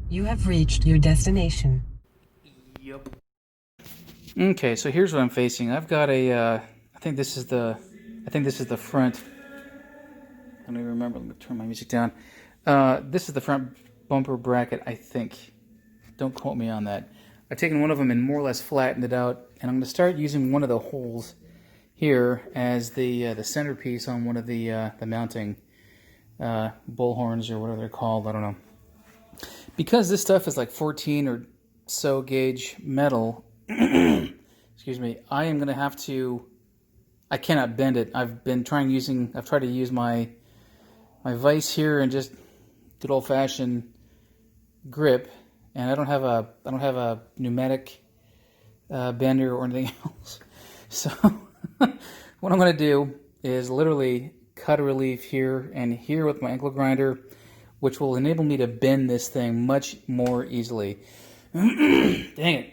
You have reached your destination. Yep. Okay, so here's what I'm facing. I've got a, I think this is the front. I don't even remember. Let me turn my music down. This is the front bumper bracket, I think. Don't quote me on that. I've taken one of them and more or less flattened it out, and I'm going to start using one of the holes here as the centerpiece on one of the mounting bull horns or whatever they're called. I don't know. Because this stuff is like 14 or so gauge metal, excuse me, I am going to have to, I cannot bend it. I've tried to use my vise here and just good old fashioned grip, and I don't have a pneumatic bender or anything else. So what I'm going to do is literally cut a relief here and here with my ankle grinder, which will enable me to bend this thing much more easily. Dang it.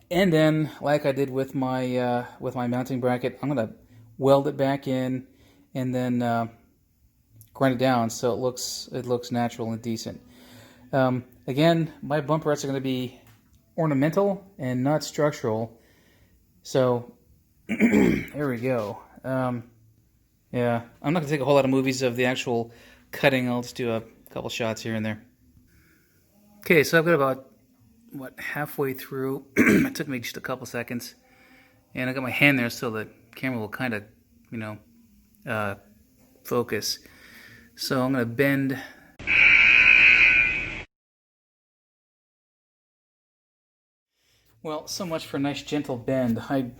And then, like I did with my mounting bracket, I'm going to weld it back in and then grind it down so it looks natural and decent. Again, my bumperettes are going to be ornamental and not structural. So there we go. Yeah, I'm not going to take a whole lot of movies of the actual cutting. I'll just do a couple shots here and there. Okay, so I've got about, halfway through. It took me just a couple seconds. And I got my hand there so the camera will kind of, focus. So I'm going to bend. Well, so much for a nice gentle bend. I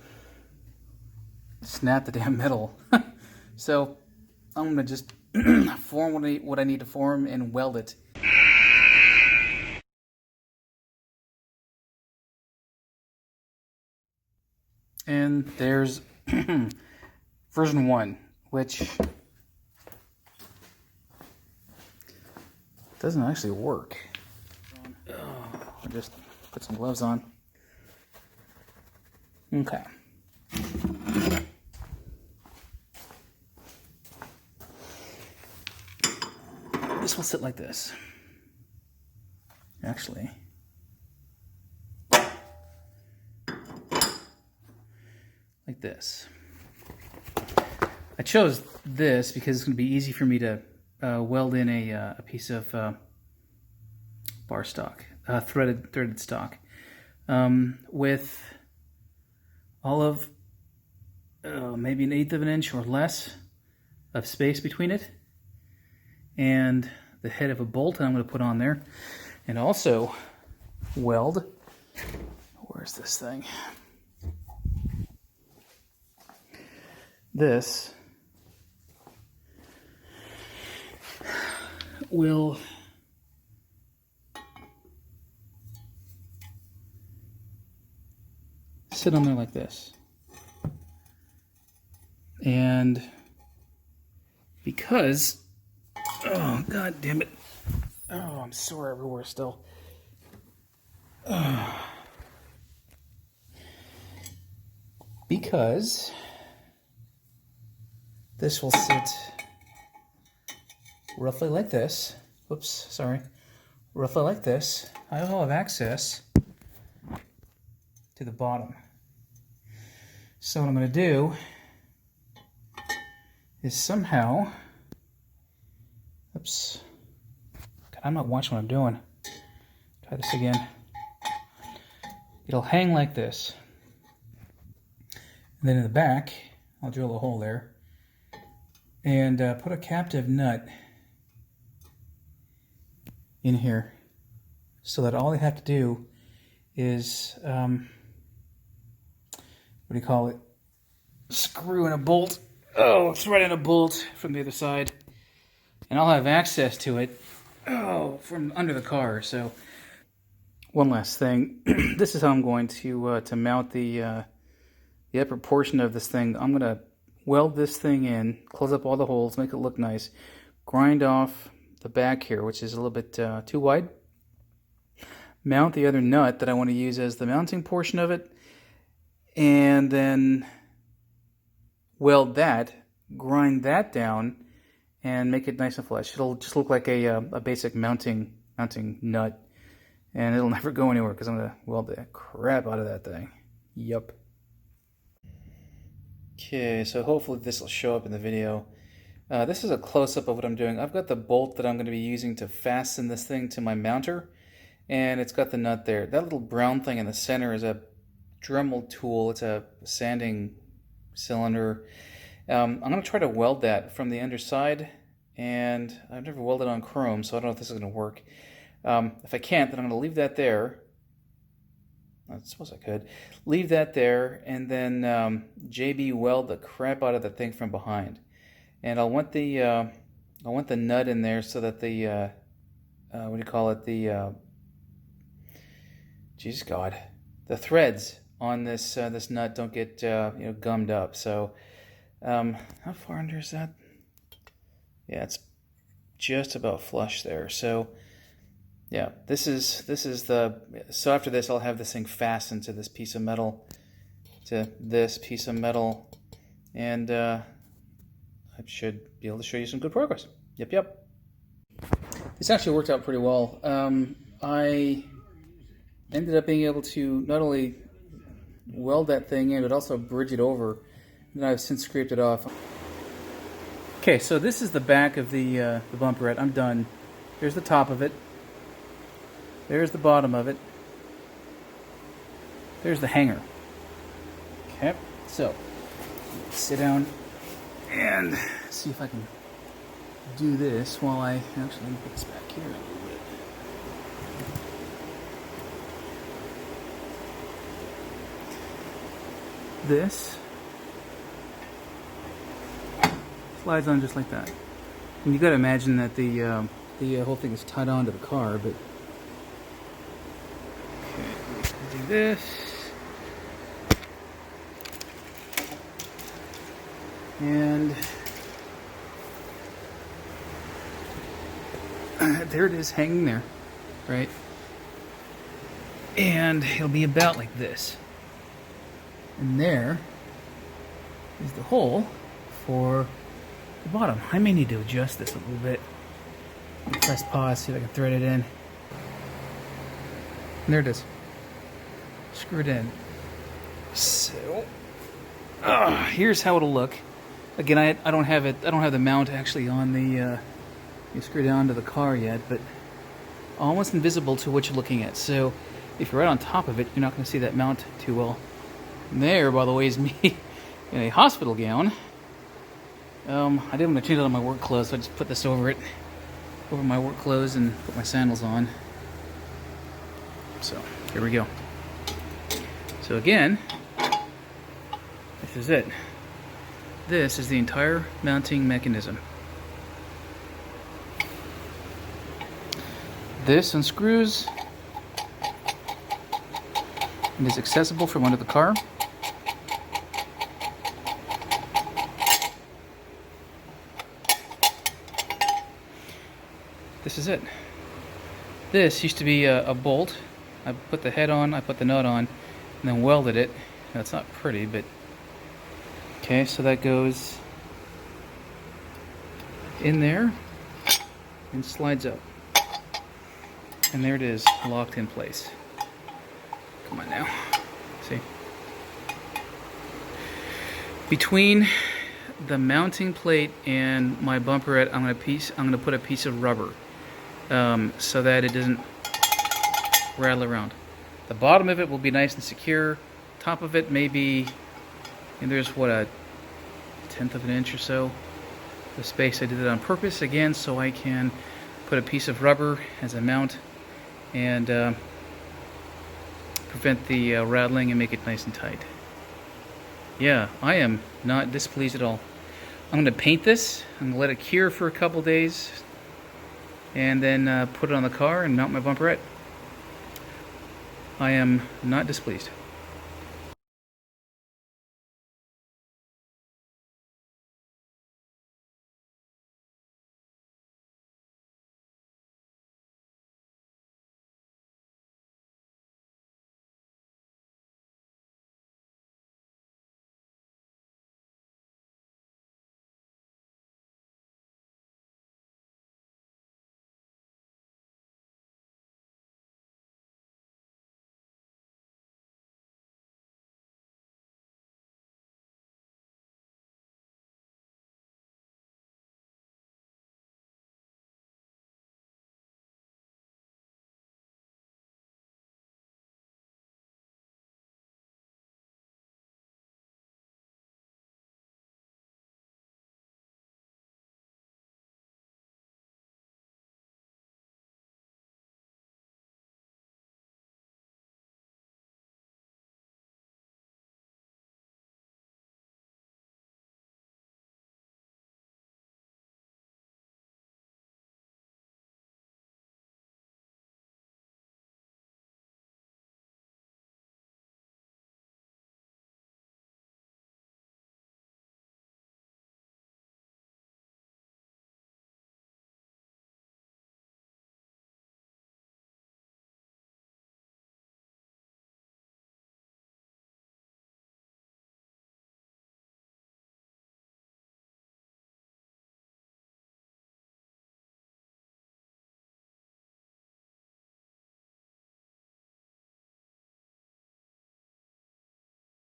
snapped the damn metal. So I'm going to just form what I need to form and weld it. And there's version 1, which doesn't actually work. I'll just put some gloves on. Okay. This will sit like this. Actually. Like this. I chose this because it's going to be easy for me to weld in a piece of bar stock, threaded stock, with all of maybe 1/8 of an inch or less of space between it, and the head of a bolt I'm going to put on there, and also weld. Where's this thing? This will sit on there like this. And because, oh, god damn it. Oh, I'm sore everywhere still. Because this will sit roughly like this. Whoops, sorry. Roughly like this. I will have access to the bottom. So what I'm going to do is somehow, oops, God, I'm not watching what I'm doing. Try this again. It'll hang like this. And then in the back, I'll drill a hole there and put a captive nut in here so that all I have to do is, what do you call it? Screw in a bolt. Oh, thread in a bolt from the other side. And I'll have access to it, from under the car. So, one last thing. This is how I'm going to mount the upper portion of this thing. I'm going to weld this thing in, close up all the holes, make it look nice, grind off the back here, which is a little bit too wide, mount the other nut that I want to use as the mounting portion of it, and then weld that, grind that down, and make it nice and flush. It'll just look like a basic mounting nut. and it'll never go anywhere because I'm going to weld the crap out of that thing. Yup. Okay, so hopefully this will show up in the video. This is a close-up of what I'm doing. I've got the bolt that I'm going to be using to fasten this thing to my mounter, and it's got the nut there. That little brown thing in the center is a Dremel tool. It's a sanding cylinder. I'm going to try to weld that from the underside, and I've never welded on chrome, so I don't know if this is going to work. If I can't, then I'm going to leave that there. I suppose I could. Leave that there, and then JB weld the crap out of the thing from behind. And I'll want the nut in there so that the what do you call it? The Jesus God, the threads on this this nut don't get gummed up. So how far under is that? Yeah, it's just about flush there. So yeah, this is the, so after this I'll have this thing fastened to this piece of metal, and I should be able to show you some good progress. Yep. This actually worked out pretty well. I ended up being able to not only weld that thing in, but also bridge it over, and I've since scraped it off. Okay, so this is the back of the bumperette. I'm done. Here's the top of it. There's the bottom of it. There's the hanger. Okay, so sit down and see if I can do this while I actually, let me put this back here a little bit. This slides on just like that. And you got to imagine that the whole thing is tied onto the car, but do this, and there it is hanging there, right? And it'll be about like this, and there is the hole for the bottom. I may need to adjust this a little bit. Press pause, see if I can thread it in. And there it is. Screw it in. So, here's how it'll look. Again, I don't have it. I don't have the mount actually on the screw down to the car yet, but almost invisible to what you're looking at. So, if you're right on top of it, you're not going to see that mount too well. And there, by the way, is me in a hospital gown. I didn't want to change it on my work clothes, so I just put this over it, over my work clothes, and put my sandals on. So, here we go. So again, this is it. This is the entire mounting mechanism. This unscrews and is accessible from under the car. This is it. This used to be a bolt. I put the head on, I put the nut on, and then welded it. Now, it's not pretty, but okay, so that goes in there and slides up. And there it is, locked in place. Come on now. See? Between the mounting plate and my bumperette, I'm gonna put a piece of rubber so that it doesn't rattle around. The bottom of it will be nice and secure. Top of it maybe, and there's what, a 1/10 of an inch or so the space. I did it on purpose again so I can put a piece of rubber as a mount and prevent the rattling and make it nice and tight. Yeah, I am not displeased at all. I'm going to paint this. I'm going to let it cure for a couple days and then put it on the car and mount my bumperette. I am not displeased.